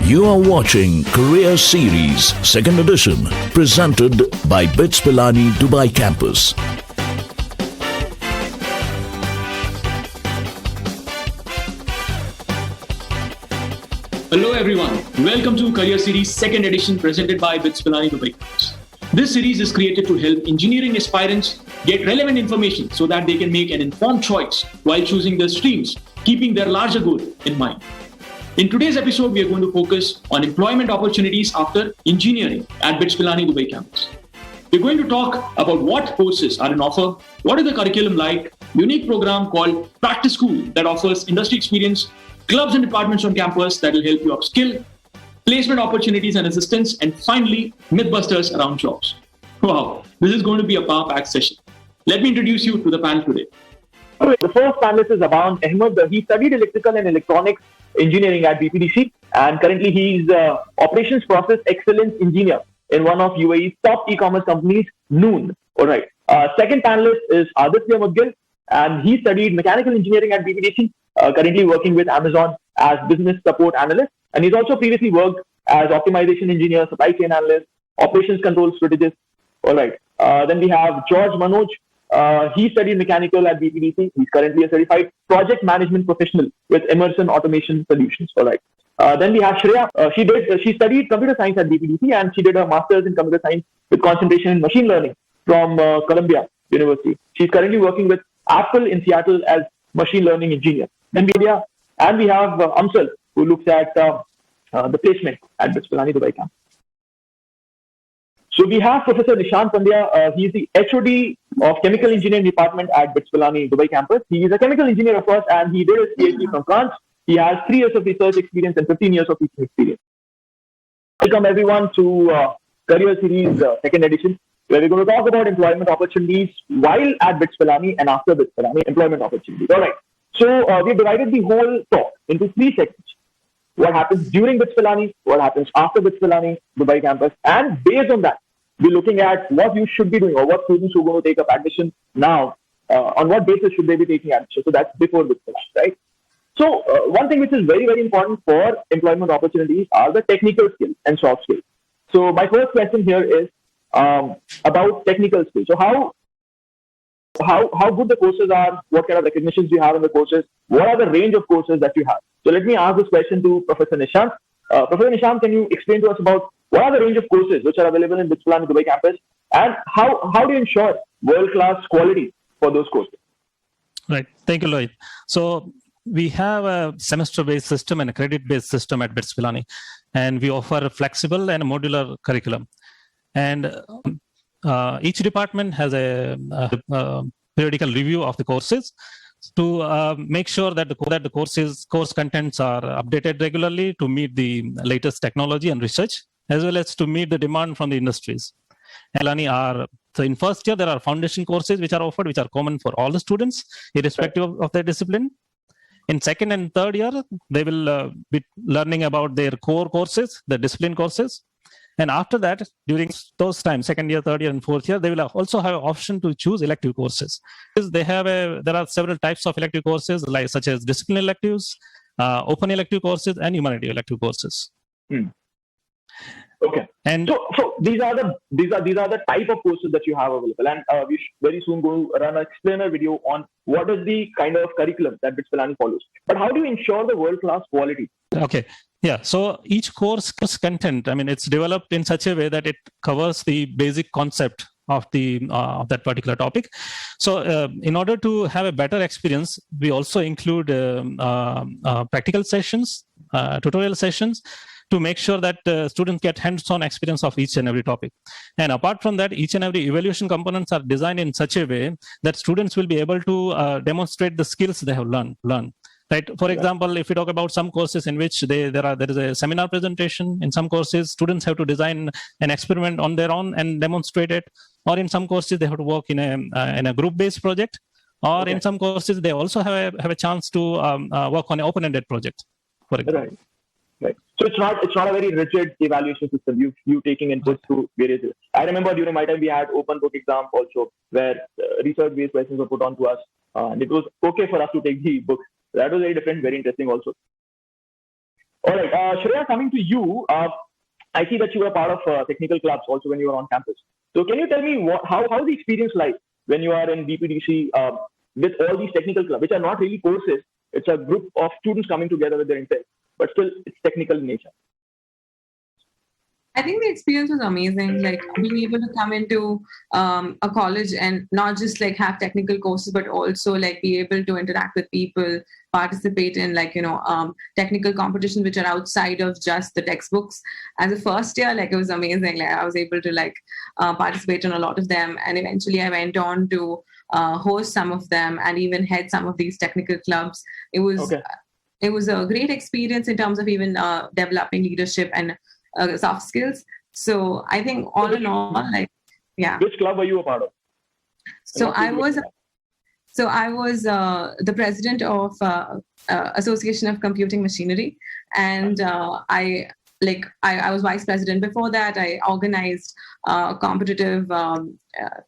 You are watching Career Series, second edition, presented by BITS Pilani Dubai Campus. Hello everyone, welcome to Career Series, second edition, presented by BITS Pilani Dubai Campus. This series is created to help engineering aspirants get relevant information so that they can make an informed choice while choosing their streams, keeping their larger goal in mind. In today's episode, we are going to focus on employment opportunities after engineering at BITS Pilani Dubai Campus. We're going to talk about what courses are in offer, what is the curriculum like, unique program called Practice School that offers industry experience, clubs and departments on campus that will help you upskill, placement opportunities and assistance, and finally, mythbusters around jobs. Wow, this is going to be a power-packed session. Let me introduce you to the panel today. The first panelist is Aban Ahmed. He studied electrical and electronics engineering at BPDC, and currently he's operations process excellence engineer in one of UAE's top e-commerce companies, Noon. All right. Second panelist is Aditya Mudgil, and he studied mechanical engineering at BPDC, currently working with Amazon as business support analyst, and he's also previously worked as optimization engineer, supply chain analyst, operations control strategist. All right. Then we have George Manoj. He studied mechanical at BPDC. He's currently a certified project management professional with Emerson Automation Solutions. All right. Then we have Shreya. She studied computer science at BPDC, and she did a master's in computer science with concentration in machine learning from Columbia University. She's currently working with Apple in Seattle as machine learning engineer. Then we have Amsal, who looks at the placement at BITS Pilani Dubai Campus. So we have Professor Nishant Pandya. He is the HOD of Chemical Engineering Department at BITS Pilani Dubai Campus. He is a chemical engineer, of course, and he did his PhD from France. He has 3 years of research experience and 15 years of teaching experience. Welcome everyone to Career Series second edition, where we're going to talk about employment opportunities while at BITS Pilani and after BITS Pilani, employment opportunities. All right. So we divided the whole talk into 3 sections. What happens during BITS Pilani, what happens after BITS Pilani Dubai Campus, and based on that, we're looking at what you should be doing, or what students who are going to take up admission now, on what basis should they be taking admission. So that's before BITS Pilani, right? So one thing which is very, very important for employment opportunities are the technical skills and soft skills. So my first question here is about technical skills. So how good the courses are, what kind of recognitions you have in the courses, what are the range of courses that you have. So let me ask this question to Professor Nishant. Professor Nishant, can you explain to us about what are the range of courses which are available in BITS Pilani Dubai Campus, and how do you ensure world-class quality for those courses? Right. Thank you, Lloyd. So we have a semester-based system and a credit-based system at BITS Pilani, and we offer a flexible and a modular curriculum. And each department has a periodical review of the courses to make sure that the course contents are updated regularly to meet the latest technology and research, as well as to meet the demand from the industries. So in first year, there are foundation courses which are offered, which are common for all the students, irrespective of their discipline. In second and third year, they will be learning about their core courses, the discipline courses. And after that, during those times, second year, third year, and fourth year, they will also have an option to choose elective courses. There are several types of elective courses, such as discipline electives, open elective courses, and humanity elective courses. Okay. And so these are the type of courses that you have available, and we very soon going to run an explainer video on what is the kind of curriculum that BITS Pilani follows. But how do you ensure the world-class quality? Okay. Yeah. So each course content, it's developed in such a way that it covers the basic concept of that particular topic. So in order to have a better experience, we also include practical sessions, tutorial sessions, to make sure that students get hands-on experience of each and every topic. And apart from that, each and every evaluation components are designed in such a way that students will be able to demonstrate the skills they have learned. Right. For example, if we talk about some courses in which there is a seminar presentation, in some courses, students have to design an experiment on their own and demonstrate it. Or in some courses, they have to work in a group-based project. Or in some courses, they also have a chance to work on an open-ended project, for example. Right. So it's not a very rigid evaluation system. You taking input through various. I remember during my time we had open book exam also, where research-based questions were put on to us, and it was okay for us to take the books. That was very different, very interesting also. All right. Shreya, coming to you, I see that you were part of technical clubs also when you were on campus. So can you tell me how the experience like when you are in BPDC with all these technical clubs, which are not really courses, it's a group of students coming together with their intent, but still it's technical in nature. I think the experience was amazing. Like being able to come into a college and not just like have technical courses, but also like be able to interact with people, participate in like, technical competitions which are outside of just the textbooks. As a first year, like it was amazing. Like I was able to like participate in a lot of them. And eventually I went on to host some of them and even head some of these technical clubs. It was a great experience in terms of even developing leadership and soft skills. So I think all in all, like, yeah. Which club were you a part of? So I was the president of Association of Computing Machinery, and I was vice president. Before that, I organized competitive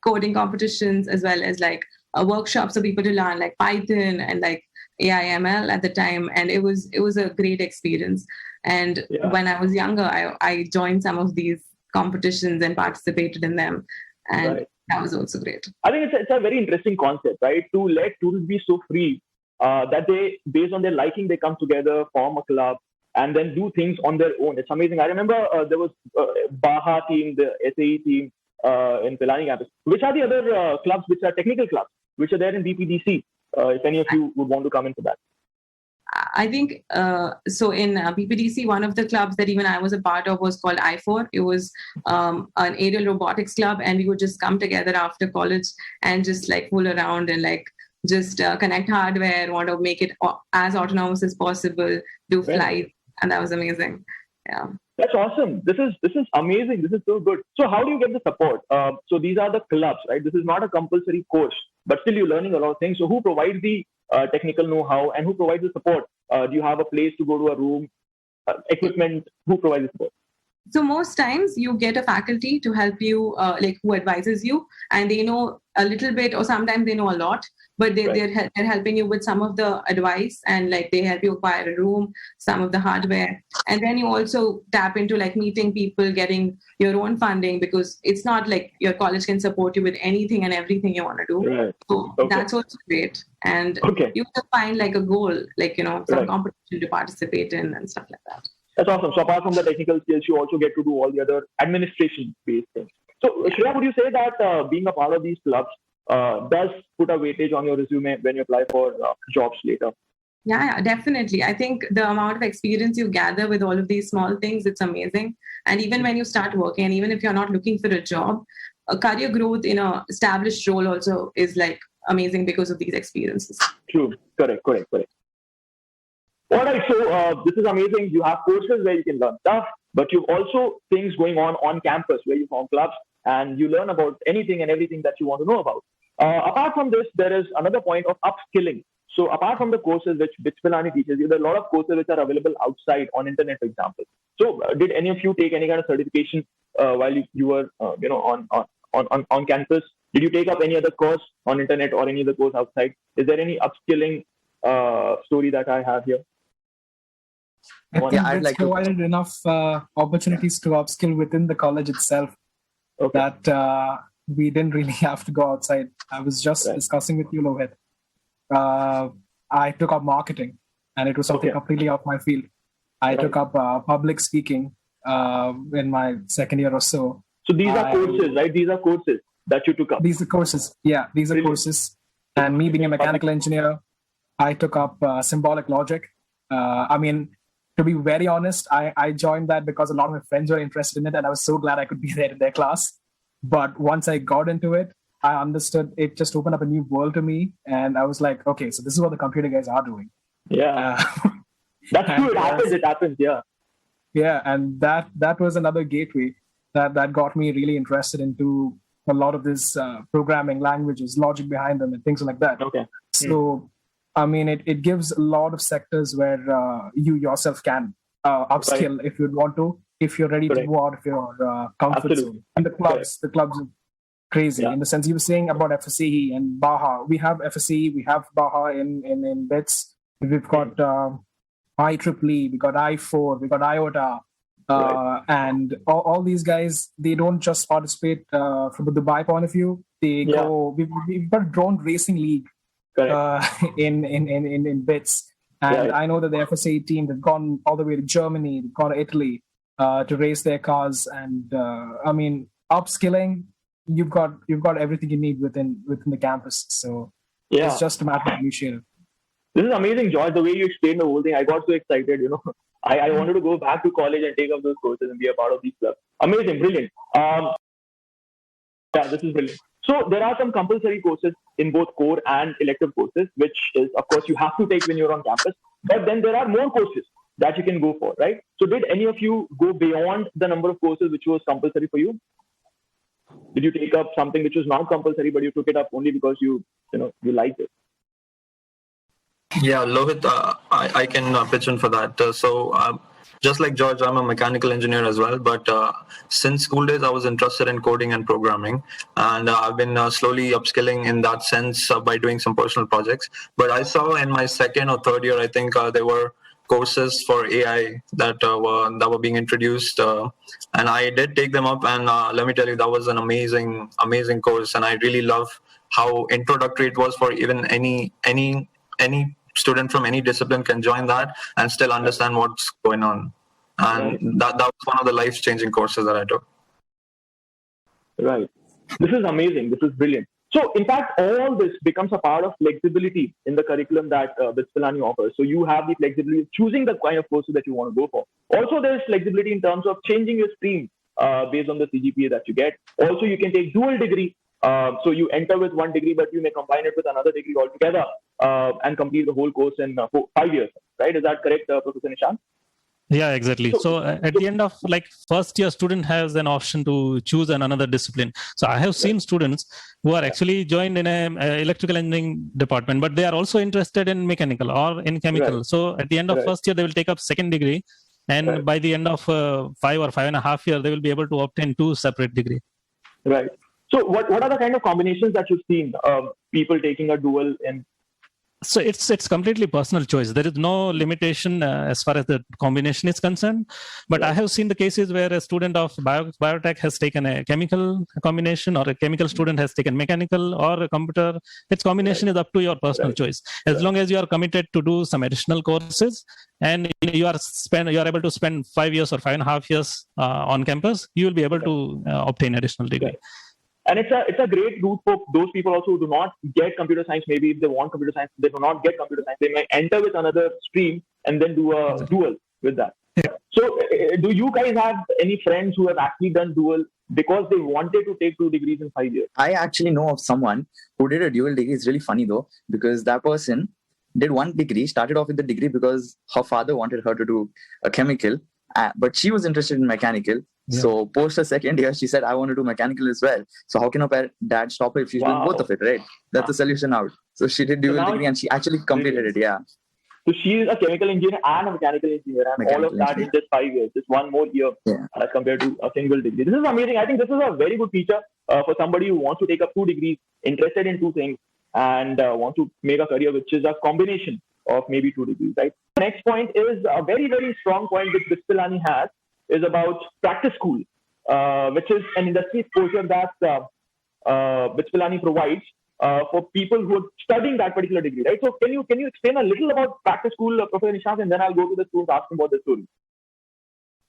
coding competitions as well as like workshops for people to learn like Python and like AI/ML at the time, and it was a great experience. And when I was younger, I joined some of these competitions and participated in them, and that was also great. I think it's a very interesting concept, right? To let students be so free that they, based on their liking, they come together, form a club, and then do things on their own. It's amazing. I remember there was Baha team, the SAE team in Pilani campus. Which are the other clubs which are technical clubs, which are there in BPDC? If any of you would want to come into that. I think so. In BPDC, one of the clubs that even I was a part of was called I4. It was an aerial robotics club, and we would just come together after college and just like fool around and like just connect hardware, want to make it as autonomous as possible, do flights, and that was amazing. Yeah, that's awesome. This is amazing. This is so good. So how do you get the support? So these are the clubs, right? This is not a compulsory course, but still you're learning a lot of things. So who provides the technical know-how and who provides the support? Do you have a place to go to a room, equipment? Who provides the support? So most times you get a faculty to help you, like who advises you, and they know a little bit, or sometimes they know a lot, but they're helping you with some of the advice, and like they help you acquire a room, some of the hardware, and then you also tap into like meeting people, getting your own funding, because it's not like your college can support you with anything and everything you want to do. Right. So that's also great, and you have to find like a goal, like some competition to participate in and stuff like that. That's awesome. So apart from the technical skills, you also get to do all the other administration-based things. So Shreya, would you say that being a part of these clubs does put a weightage on your resume when you apply for jobs later? Yeah, definitely. I think the amount of experience you gather with all of these small things, it's amazing. And even when you start working, and even if you're not looking for a job, a career growth in an established role also is like amazing because of these experiences. True. Correct. All right, so this is amazing. You have courses where you can learn stuff, but you've also things going on campus where you form clubs and you learn about anything and everything that you want to know about. Apart from this, there is another point of upskilling. So apart from the courses which BITS Pilani teaches you, there are a lot of courses which are available outside on internet, for example. So did any of you take any kind of certification while you were on campus? Did you take up any other course on internet or any other course outside? Is there any upskilling story that I have here? I think it's provided enough opportunities to upskill within the college itself that we didn't really have to go outside. I was just discussing with you, Lohit. I took up marketing, and it was something completely off my field. I took up public speaking in my second year or so. So these are courses, right? These are courses that you took up. These are courses. Yeah, these are courses. And me being a mechanical engineer, I took up symbolic logic. To be very honest, I joined that because a lot of my friends were interested in it, and I was so glad I could be there in their class. But once I got into it, I understood it just opened up a new world to me. And I was like, okay, so this is what the computer guys are doing. Yeah. That's true. It happens. Yeah. Yeah. And that was another gateway that got me really interested into a lot of this programming languages, logic behind them and things like that. Okay. So, it gives a lot of sectors where you yourself can upskill if you'd want to, if you're ready to go out of your comfort zone. And the clubs are crazy in the sense you were saying about FSAE and Baha. We have FSAE, we have Baha in BITS. We've got IEEE, we got I4, we got IOTA. And all these guys, they don't just participate from the Dubai point of view. They go. We've got a drone racing league in BITS, and I know that the FSA team have gone all the way to Germany, they've gone to Italy to race their cars. And I mean, upskilling, you've got everything you need within the campus. So it's just a matter of initiative. This is amazing, George. The way you explained the whole thing, I got so excited. I wanted to go back to college and take up those courses and be a part of these clubs. Amazing, brilliant. This is brilliant. So there are some compulsory courses in both core and elective courses, which is, of course, you have to take when you're on campus. But then there are more courses that you can go for, right? So did any of you go beyond the number of courses which was compulsory for you? Did you take up something which was not compulsory, but you took it up only because you liked it? Yeah, Lohit, I can pitch in for that. Just like George, I'm a mechanical engineer as well. But since school days, I was interested in coding and programming. And I've been slowly upskilling in that sense by doing some personal projects. But I saw in my second or third year, I think there were courses for AI that were being introduced. And I did take them up. And let me tell you, that was an amazing course. And I really love how introductory it was for even any student from any discipline can join that and still understand what's going on. And that was one of the life-changing courses that I took. Right. This is amazing. This is brilliant. So, in fact, all this becomes a part of flexibility in the curriculum that BITS Pilani offers. So, you have the flexibility of choosing the kind of courses that you want to go for. Also, there's flexibility in terms of changing your stream based on the CGPA that you get. Also, you can take dual degree. So you enter with one degree, but you may combine it with another degree altogether and complete the whole course in 5 years, right? Is that correct, Professor Nishant? Yeah, exactly. So at the end of first year, student has an option to choose another discipline. So I have seen students who are actually joined in a electrical engineering department, but they are also interested in mechanical or in chemical. Right. So at the end of first year, they will take up second degree. And by the end of 5 or 5.5 years, they will be able to obtain 2 separate degrees. Right. So what are the kind of combinations that you've seen people taking a dual in? So it's completely personal choice. There is no limitation as far as the combination is concerned. But I have seen the cases where a student of biotech has taken a chemical combination, or a chemical student has taken mechanical or a computer. Its combination is up to your personal choice. As long as you are committed to do some additional courses and you are able to spend 5 years or 5.5 years on campus, you will be able to obtain additional degree. And it's a great route for those people also who do not get computer science. Maybe if they want computer science, they do not get computer science. They might enter with another stream and then do a dual with that. Yeah. So do you guys have any friends who have actually done dual because they wanted to take 2 degrees in 5 years? I actually know of someone who did a dual degree. It's really funny though, because that person did 1 degree, started off with the degree because her father wanted her to do a chemical, but she was interested in mechanical. Yeah. So post her second year, she said, I want to do mechanical as well. So how can her dad stop her if she's doing both of it, right? That's the solution out. So she did dual degree and she actually completed it, yeah. So she's a chemical engineer and a mechanical engineer, and all of that in just 5 years, just 1 more year as compared to a single degree. This is amazing. I think this is a very good feature for somebody who wants to take up 2 degrees, interested in 2 things, and wants to make a career which is a combination of maybe 2 degrees, right? The next point is a very, very strong point which BITS Pilani has, is about practice school, which is an industry exposure that BITS Pilani provides for people who are studying that particular degree, right? So can you explain a little about practice school, Professor Nishant, and then I'll go to the students asking about the story.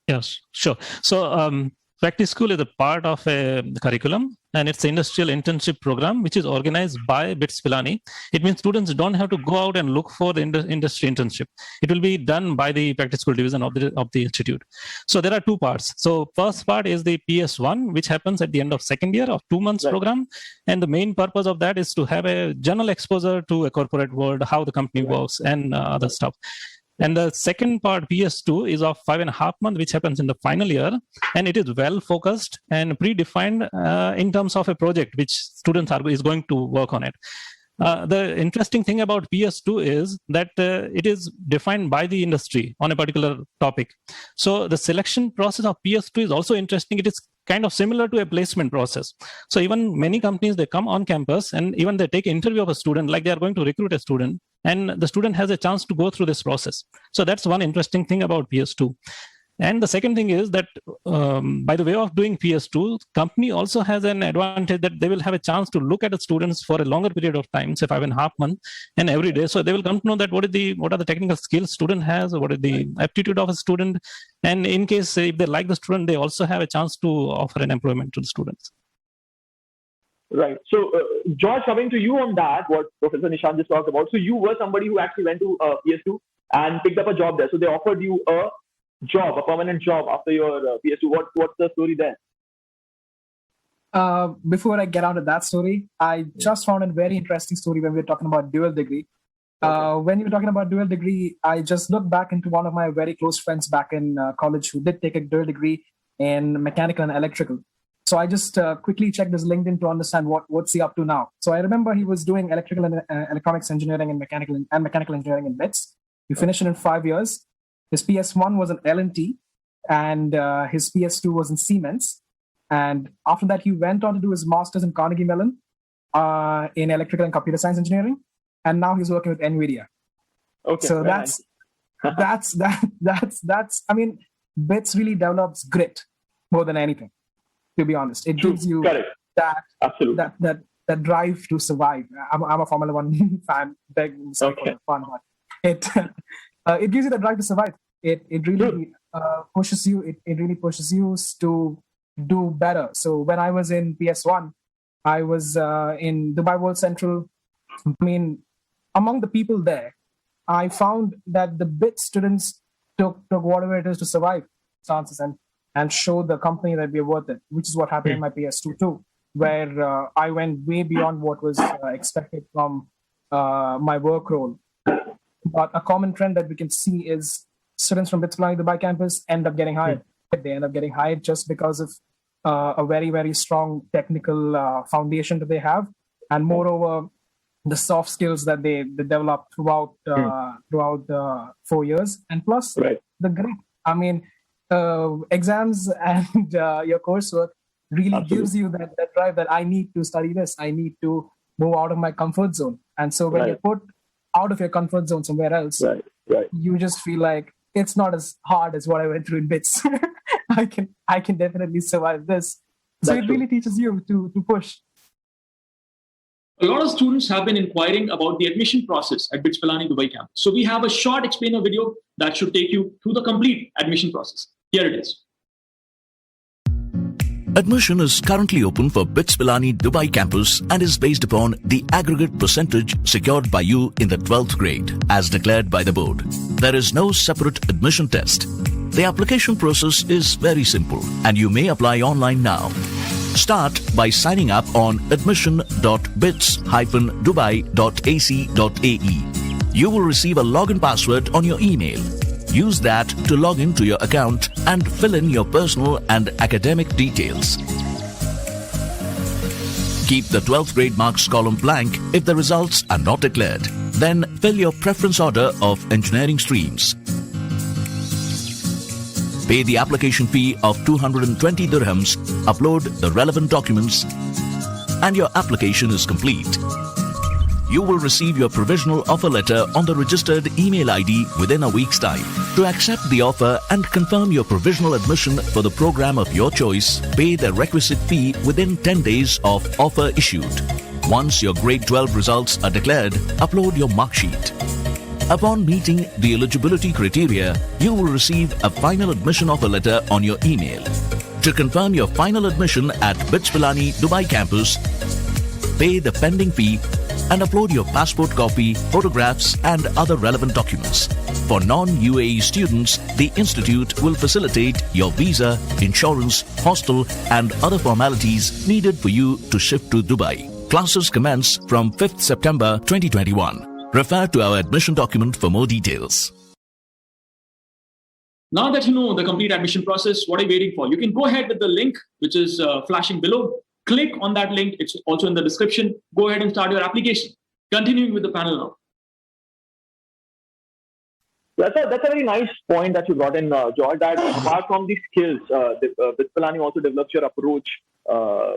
Yes, sure. So practice school is a part of a curriculum, and it's an industrial internship program which is organized by BITS Pilani. It means students don't have to go out and look for the industry internship. It will be done by the practice school division of the institute. So there are 2 parts. So first part is the PS1, which happens at the end of second year of 2 months program. And the main purpose of that is to have a general exposure to a corporate world, how the company works and other stuff. And the second part, PS2, is of 5.5 months, which happens in the final year. And it is well focused and predefined in terms of a project which students is going to work on it. The interesting thing about PS2 is that it is defined by the industry on a particular topic. So the selection process of PS2 is also interesting. It is kind of similar to a placement process. So even many companies, they come on campus and even they take an interview of a student, like they are going to recruit a student, and the student has a chance to go through this process. So that's one interesting thing about PS2. And the second thing is that by the way of doing PS2, company also has an advantage that they will have a chance to look at the students for a longer period of time, say 5.5 months, and every day. So they will come to know that what are the technical skills student has, what is the aptitude of a student. And in case if they like the student, they also have a chance to offer an employment to the students. Right. So, George, coming to you on that, what Professor Nishant just talked about. So you were somebody who actually went to PS2 and picked up a job there. So they offered you a job, a permanent job after your PS2. What's the story there? Before I get on to that story, I just found a very interesting story when we were talking about dual degree. When you were talking about dual degree, I just looked back into one of my very close friends back in college who did take a dual degree in mechanical and electrical. So I just quickly checked his LinkedIn to understand what's he up to now. So I remember he was doing electrical and electronics engineering and mechanical engineering in BITS. He finished it in 5 years. His PS1 was in L&T, and his PS2 was in Siemens. And after that, he went on to do his master's in Carnegie Mellon in electrical and computer science engineering. And now he's working with NVIDIA. Okay. So that's. I mean, BITS really develops grit more than anything. To be honest, it gives you that drive to survive. I'm a Formula One fan. For fun, but it gives you the drive to survive. It really pushes you. It really pushes you to do better. So when I was in PS1, I was in Dubai World Central. I mean, among the people there, I found that the BITS students took whatever it is to survive chances and show the company that we're worth it, which is what happened in my PS2 too, where I went way beyond what was expected from my work role. But a common trend that we can see is students from BITS Pilani Dubai campus end up getting hired. They end up getting hired just because of a very, very strong technical foundation that they have, and moreover, the soft skills that they develop throughout 4 years, and plus the grit. I mean, exams and your coursework really gives you that drive that I need to study this. I need to move out of my comfort zone. And so when you're put out of your comfort zone somewhere else, you just feel like it's not as hard as what I went through in BITS. I can definitely survive this. So it really teaches you to push. A lot of students have been inquiring about the admission process at BITS Pilani Dubai campus. So we have a short explainer video that should take you through the complete admission process. Here it is. Admission is currently open for BITS Pilani Dubai campus and is based upon the aggregate percentage secured by you in the 12th grade as declared by the board. There is no separate admission test. The application process is very simple and you may apply online now. Start by signing up on admission.bits-dubai.ac.ae. You will receive a login password on your email. Use that to log into your account and fill in your personal and academic details. Keep the 12th grade marks column blank if the results are not declared. Then fill your preference order of engineering streams. Pay the application fee of 220 dirhams, upload the relevant documents, and your application is complete. You will receive your provisional offer letter on the registered email ID within a week's time. To accept the offer and confirm your provisional admission for the program of your choice, pay the requisite fee within 10 days of offer issued. Once your grade 12 results are declared, upload your mark sheet. Upon meeting the eligibility criteria, you will receive a final admission offer letter on your email. To confirm your final admission at BITS Pilani Dubai campus, pay the pending fee and upload your passport copy, photographs and other relevant documents. For non-UAE students, the institute will facilitate your visa, insurance, hostel and other formalities needed for you to shift to Dubai. Classes commence from 5th September 2021. Refer to our admission document for more details. Now that you know the complete admission process, what are you waiting for? You can go ahead with the link, which is flashing below. Click on that link. It's also in the description. Go ahead and start your application. Continuing with the panel now. That's a very nice point that you brought in, George, that apart from the skills, BITS Pilani also develops your approach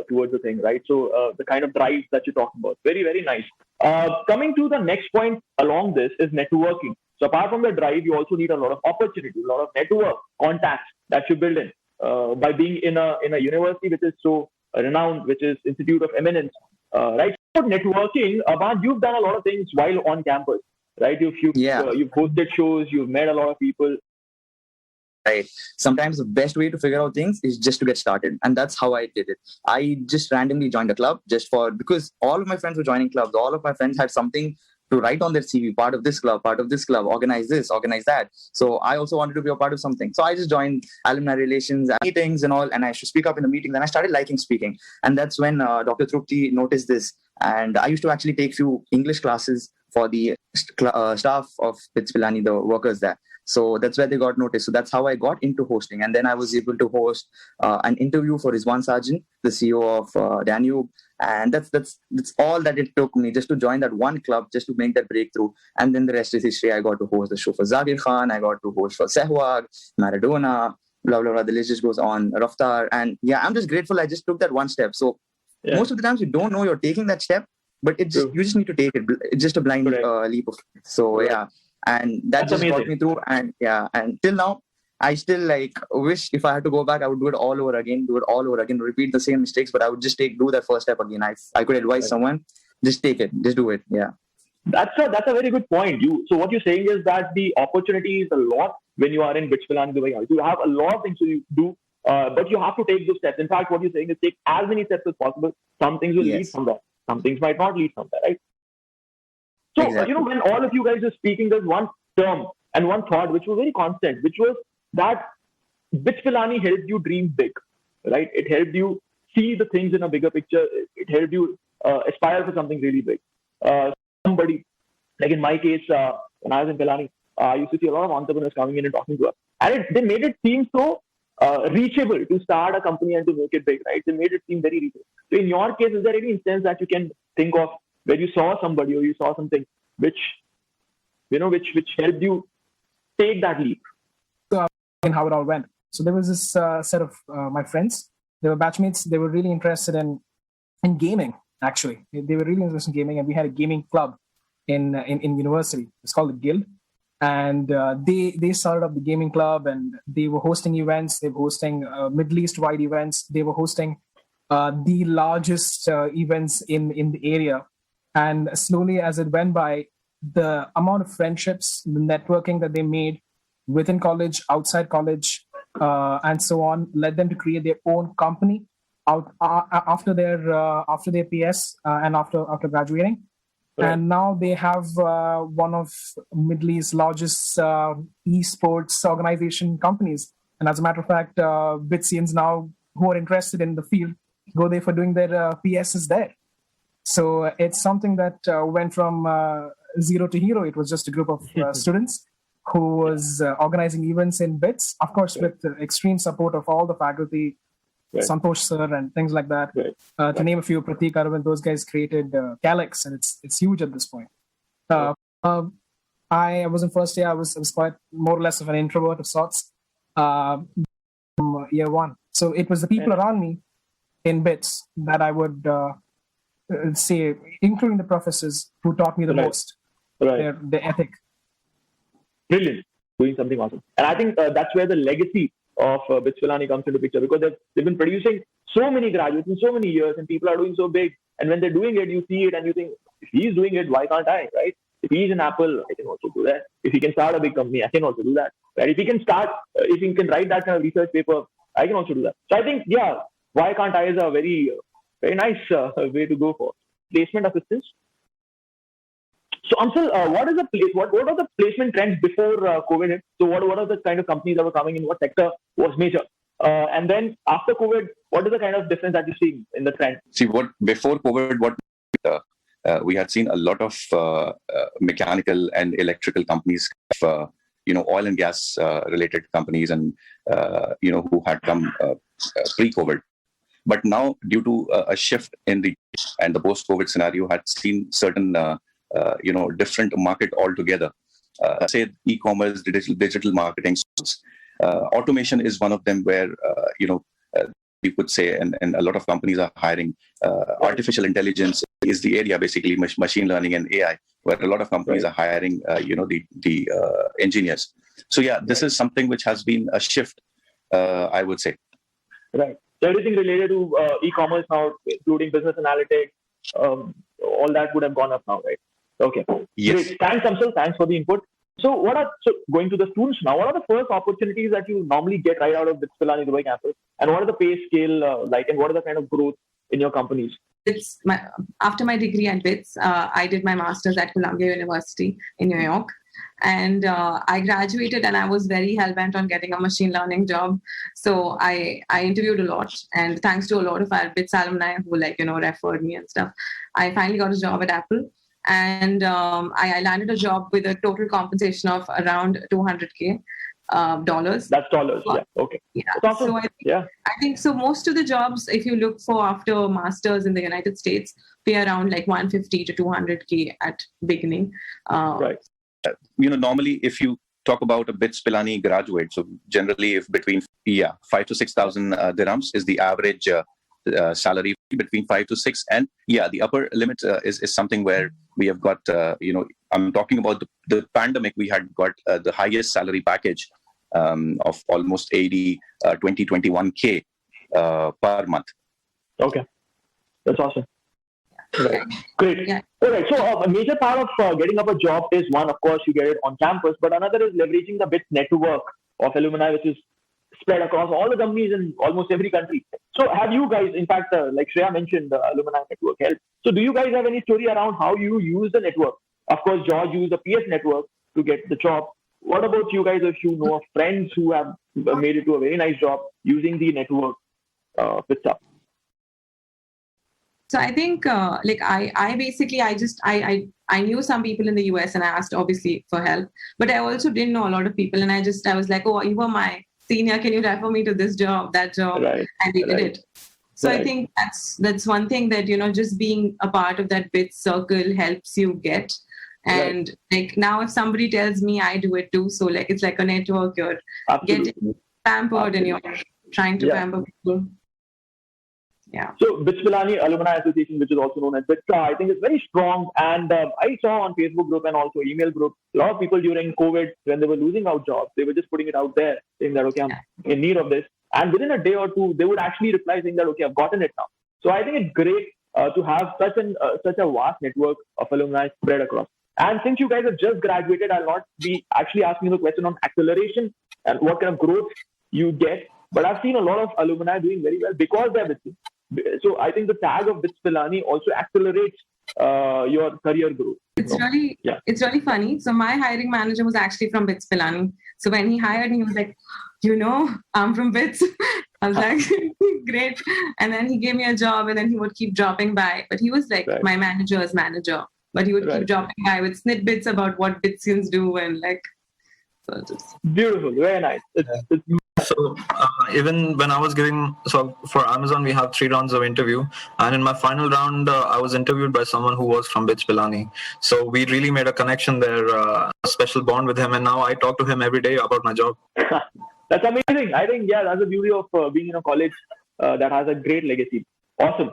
towards the thing, right? So the kind of drive that you're talking about, very, very nice. Coming to the next point along this is networking. So apart from the drive, you also need a lot of opportunity, a lot of network contacts that you build in by being in a university which is so renowned, which is Institute of Eminence, right? So networking, Abad, you've done a lot of things while on campus. Right, you've hosted shows, you've met a lot of people. Right. Sometimes the best way to figure out things is just to get started, and that's how I did it. I just randomly joined a club because all of my friends were joining clubs. All of my friends had something to write on their CV, part of this club, organize this, organize that. So I also wanted to be a part of something. So I just joined alumni relations, meetings and all, and I should speak up in the meetings. And I started liking speaking. And that's when Dr. Trupti noticed this. And I used to actually take few English classes for the staff of BITS Pilani, the workers there. So that's where they got noticed. So that's how I got into hosting. And then I was able to host an interview for Rizwan Sarjan, the CEO of Danube. And that's all that it took me just to join that one club, just to make that breakthrough. And then the rest is history. I got to host the show for Zakir Khan. I got to host for Sehwag, Maradona, blah, blah, blah. The list just goes on. Raftar. And yeah, I'm just grateful I just took that one step. So most of the times you don't know you're taking that step, but you just need to take it. It's just a blind leap of faith. So yeah, and that just got me through. And yeah, and till now, I still wish if I had to go back, I would do it all over again, repeat the same mistakes, but I would just do that first step again. I could advise someone, just take it, just do it. Yeah. That's a very good point. So what you're saying is that the opportunity is a lot when you are in BITS Pilani Dubai. You have a lot of things to do, but you have to take those steps. In fact, what you're saying is take as many steps as possible. Some things will lead from that. Some things might not lead from that, right? So, when all of you guys are speaking, there's one term and one thought which was very constant, which was that BITS Pilani helped you dream big, right? It helped you see the things in a bigger picture. It helped you aspire for something really big. Somebody, like in my case, when I was in Pilani, I used to see a lot of entrepreneurs coming in and talking to us. And they made it seem so reachable to start a company and to make it big, right? They made it seem very reachable. So in your case, is there any instance that you can think of where you saw somebody or you saw something which helped you take that leap? And how it all went. So there was this set of my friends. They were batchmates. They were really interested in gaming. Actually, they were really interested in gaming, and we had a gaming club in university. It's called the Guild, and they started up the gaming club, and they were hosting events. They were hosting Middle East wide events. They were hosting the largest events in the area. And slowly, as it went by, the amount of friendships, the networking that they made within college, outside college, and so on, led them to create their own company after their PS and after graduating. Right. And now they have one of Middle East's largest esports organization companies. And as a matter of fact, Bitsians now who are interested in the field go there for doing their PSs there. So it's something that went from zero to hero. It was just a group of students who was organizing events in BITS, of course, with the extreme support of all the faculty, Santosh sir and things like that. To name a few, Pratik, Arvind, those guys created Calyx, and it's huge at this point. I was in first year. I was quite more or less of an introvert of sorts from year one. So it was the people around me in BITS that I would say, including the professors, who taught me the most, their ethic. Brilliant. Doing something awesome. And I think that's where the legacy of BITS Pilani comes into picture, because they've been producing so many graduates in so many years, and people are doing so big. And when they're doing it, you see it and you think, if he's doing it, why can't I, right? If he's in Apple, I can also do that. If he can start a big company, I can also do that, right? If he can write that kind of research paper, I can also do that. So I think, why can't I is a very, very nice way to go for placement assistance. So Amsal, what are the placement trends before COVID hit? So what are the kind of companies that were coming in? What sector was major? And then after COVID, what is the kind of difference that you see in the trend? See, before COVID, we had seen a lot of mechanical and electrical companies, oil and gas related companies, and who had come pre-COVID. But now, due to a shift in the post-COVID scenario, had seen certain different market altogether. Say e-commerce, digital marketing. Automation is one of them where, you could say, and a lot of companies are hiring. Artificial intelligence is the area, basically, machine learning and AI, where a lot of companies are hiring, the engineers. So, yeah, this is something which has been a shift, I would say. Right. So everything related to e-commerce now, including business analytics, all that would have gone up now, right? Okay. Yes. Great. Thanks, Amshul. Thanks for the input. So going to the students now, what are the first opportunities that you normally get right out of BITS Pilani Dubai campus? And what are the pay scale like, and what are the kind of growth in your companies? After my degree at BITS, I did my master's at Columbia University in New York. And I graduated and I was very hell-bent on getting a machine learning job. So I interviewed a lot, and thanks to a lot of our BITS alumni who referred me and stuff, I finally got a job at Apple. And I landed a job with a total compensation of around $200K dollars. That's dollars, yeah. Okay. Yeah. That's awesome. So I think so. Most of the jobs, if you look for after masters in the United States, pay around like 150 to 200K at beginning. Right. Normally, if you talk about a BITS Pilani graduate, so generally, if between 5,000 to 6,000 dirhams is the average salary, between 5 to 6, and the upper limit is something where we have got. I'm talking about the pandemic. We had got the highest salary package of almost 21K per month. Okay, that's awesome. Right. Great. Yeah. All right. So a major part of getting up a job is one, of course, you get it on campus, but another is leveraging the BITS network of alumni, which is spread across all the companies in almost every country. So have you guys, in fact, like Shreya mentioned, the alumni network help. So do you guys have any story around how you use the network? Of course, George used the PS network to get the job. What about you guys, if you know of friends who have made it to a very nice job using the network with stuff? So I think I knew some people in the US and I asked obviously for help, but I also didn't know a lot of people, and I was like, oh, you were my senior, can you refer me to this job, that job? Right. And they did it. So I think that's one thing that, just being a part of that BITS circle helps you get. And like now if somebody tells me, I do it too. So like it's like a network, you're getting pampered and you're trying to pamper people. Yeah. So BITS Pilani Alumni Association, which is also known as BITSA, I think is very strong. And I saw on Facebook group and also email group, a lot of people during COVID, when they were losing out jobs, they were just putting it out there saying that, okay, I'm in need of this. And within a day or two, they would actually reply saying that, okay, I've gotten it now. So I think it's great to have such a vast network of alumni spread across. And since you guys have just graduated, I'll not be actually asking you the question on acceleration and what kind of growth you get. But I've seen a lot of alumni doing very well because they're with you. So I think the tag of BITS Pilani also accelerates your career growth. It's really funny. So my hiring manager was actually from BITS Pilani. So when he hired me, he was like, I'm from BITS. I was like, great. And then he gave me a job, and then he would keep dropping by. But he was like my manager's manager. But he would keep dropping by with snippets about what BITSians do and like. So just beautiful, very nice. So even when I was for Amazon, we have 3 rounds of interview. And in my final round, I was interviewed by someone who was from BITS Pilani. So we really made a connection there, a special bond with him. And now I talk to him every day about my job. That's amazing. I think, that's the beauty of being in a college that has a great legacy. Awesome.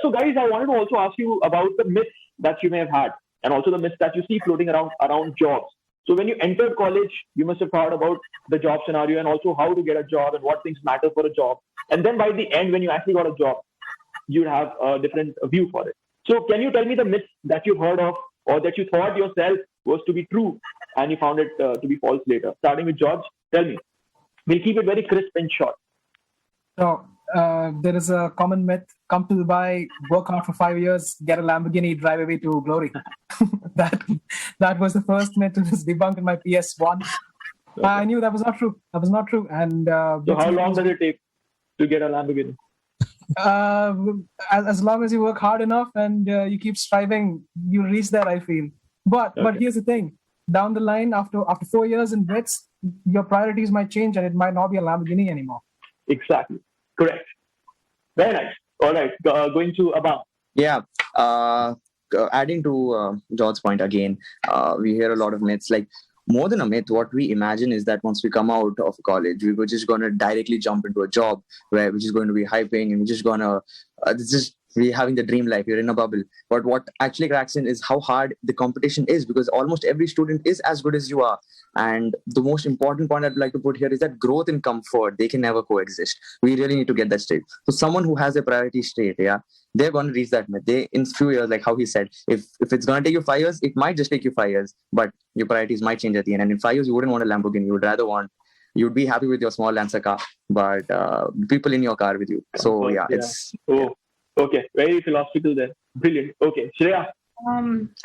So guys, I wanted to also ask you about the myths that you may have had and also the myths that you see floating around jobs. So when you entered college, you must have thought about the job scenario and also how to get a job and what things matter for a job. And then by the end, when you actually got a job, you'd have a different view for it. So can you tell me the myths that you've heard of or that you thought yourself was to be true and you found it to be false later? Starting with George, tell me. We'll keep it very crisp and short. So there is a common myth: come to Dubai, work hard for 5 years, get a Lamborghini, drive away to glory. That was the first myth that was debunked in my PS1. Okay. I knew that was not true. And so how long does it take to get a Lamborghini? As long as you work hard enough and you keep striving, you reach there, I feel. But here's the thing: down the line, after 4 years in BITS, your priorities might change and it might not be a Lamborghini anymore. Exactly. Correct. Very nice. All right. Going to Abang. Yeah. adding to George's point again, we hear a lot of myths. Like, more than a myth, what we imagine is that once we come out of college, we were just going to directly jump into a job which is going to be high paying, and we're just going to we're having the dream life. You're in a bubble. But what actually cracks in is how hard the competition is, because almost every student is as good as you are. And the most important point I'd like to put here is that growth and comfort, they can never coexist. We really need to get that straight. So someone who has a priority straight, they're going to reach that myth. They, in few years, like how he said, if it's going to take you 5 years, it might just take you 5 years, but your priorities might change at the end. And in 5 years, you wouldn't want a Lamborghini. You would rather you'd be happy with your small Lancer car, but people in your car with you. So it's... Oh, okay. Very philosophical there. Brilliant. Okay. Shreya?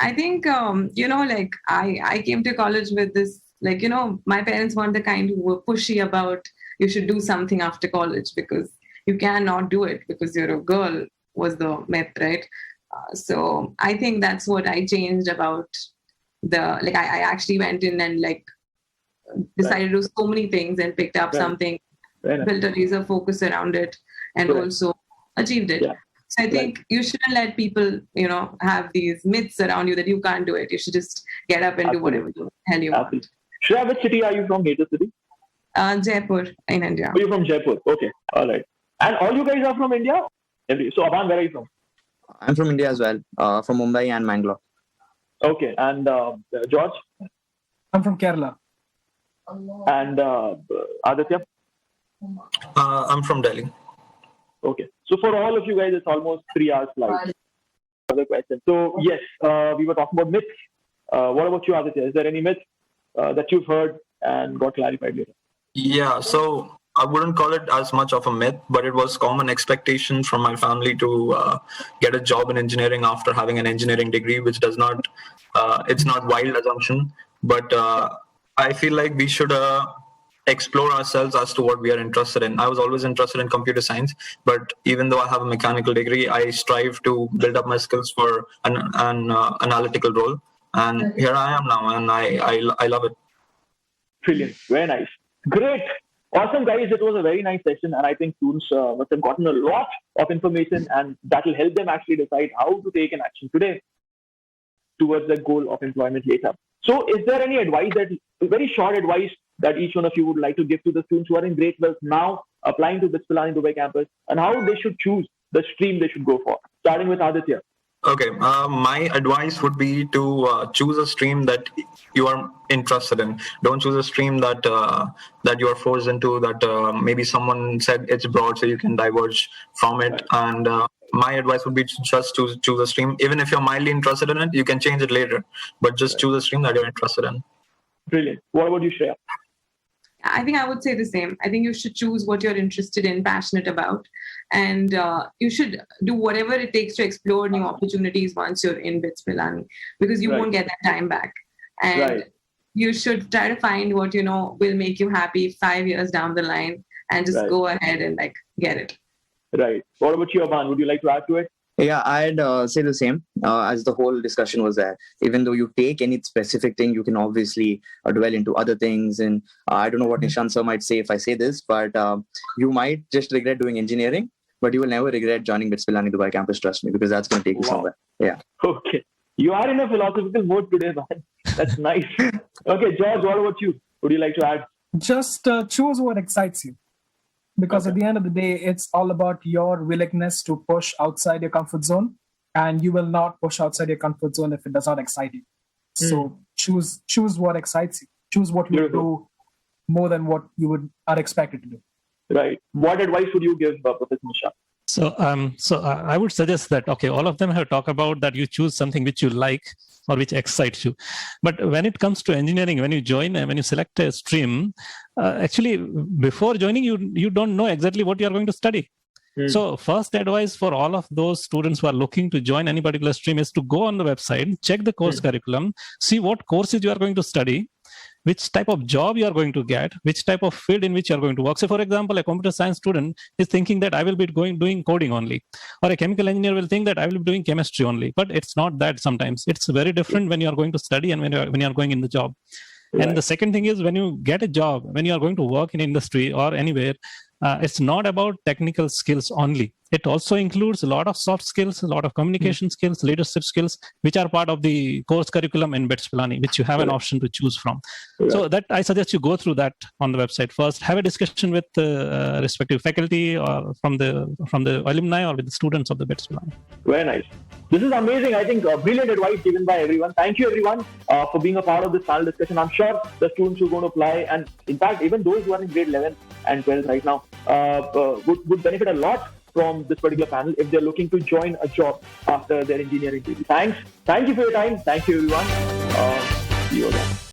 I think, like I came to college with this, like, my parents weren't the kind who were pushy about you should do something after college because you cannot do it because you're a girl, was the myth, right? So I think that's what I changed about I actually went in and decided to do so many things and picked up something, built a laser focus around it, and also achieved it. Yeah. So I think you shouldn't let people, have these myths around you that you can't do it. You should just get up and do whatever the hell you want. Shreya, which city are you from? Major city? Jaipur in India. Oh, you're from Jaipur. Okay. All right. And all you guys are from India? So Aban, where are you from? I'm from India as well. From Mumbai and Mangalore. Okay. And George? I'm from Kerala. And Aditya? I'm from Delhi. Okay. So for all of you guys, it's almost 3 hours flight. Other question. So yes, we were talking about myths. What about you, Aditya? Is there any myth that you've heard and got clarified later? Yeah. So I wouldn't call it as much of a myth, but it was common expectation from my family to get a job in engineering after having an engineering degree, which does not, it's not wild assumption, but I feel like we should explore ourselves as to what we are interested in. I was always interested in computer science, but even though I have a mechanical degree, I strive to build up my skills for an analytical role. And here I am now, and I love it. Brilliant. Very nice. Great. Awesome, guys. It was a very nice session, and I think students must have gotten a lot of information, and that will help them actually decide how to take an action today towards the goal of employment later. So is there any advice, very short advice, that each one of you would like to give to the students who are in Great Wealth now applying to BITS Pilani Dubai campus, and how they should choose the stream they should go for? Starting with Aditya. Okay, my advice would be to choose a stream that you are interested in. Don't choose a stream that that you are forced into, that maybe someone said it's broad so you can diverge from it. And my advice would be to just choose a stream. Even if you're mildly interested in it, you can change it later. But just choose a stream that you're interested in. Brilliant. What about you, Shreya? I think I would say the same. I think you should choose what you're interested in, passionate about, and you should do whatever it takes to explore new opportunities once you're in BITS Pilani, because you won't get that time back. And you should try to find what will make you happy 5 years down the line, and just go ahead and get it. Right. What about you, Aman? Would you like to add to it? Yeah, I'd say the same as the whole discussion was there. Even though you take any specific thing, you can obviously dwell into other things. And I don't know what Nishant sir might say if I say this, but you might just regret doing engineering, but you will never regret joining BITS Pilani Dubai campus, trust me, because that's going to take you somewhere. Yeah. Okay. You are in a philosophical mode today, man. That's nice. Okay, George, what about you? Would you like to add? Just choose what excites you. Because at the end of the day, it's all about your willingness to push outside your comfort zone, and you will not push outside your comfort zone if it does not excite you. So choose what excites you. Choose what you would do more than what you are expected to do. Right. What advice would you give Professor Nishant? So I would suggest that, all of them have talked about that you choose something which you like or which excites you. But when it comes to engineering, when you join and when you select a stream, actually, before joining, you don't know exactly what you are going to study. So first advice for all of those students who are looking to join any particular stream is to go on the website, check the course curriculum, see what courses you are going to study, which type of job you are going to get, which type of field in which you are going to work. So, for example, a computer science student is thinking that I will be doing coding only, or a chemical engineer will think that I will be doing chemistry only. But it's not that sometimes. It's very different when you are going to study and when you are going in the job. Right. And the second thing is when you get a job, when you are going to work in industry or anywhere, it's not about technical skills only. It also includes a lot of soft skills, a lot of communication skills, leadership skills, which are part of the course curriculum in BITS Pilani, which you have an option to choose from. So that I suggest you go through that on the website first. Have a discussion with respective faculty or from the alumni or with the students of the BITS Pilani. Very nice. This is amazing. I think brilliant advice given by everyone. Thank you, everyone, for being a part of this panel discussion. I'm sure the students who are going to apply, and in fact, even those who are in grade 11 and 12 right now, would benefit a lot from this particular panel if they're looking to join a job after their engineering degree. Thank you for your time. Thank you, everyone. See you again.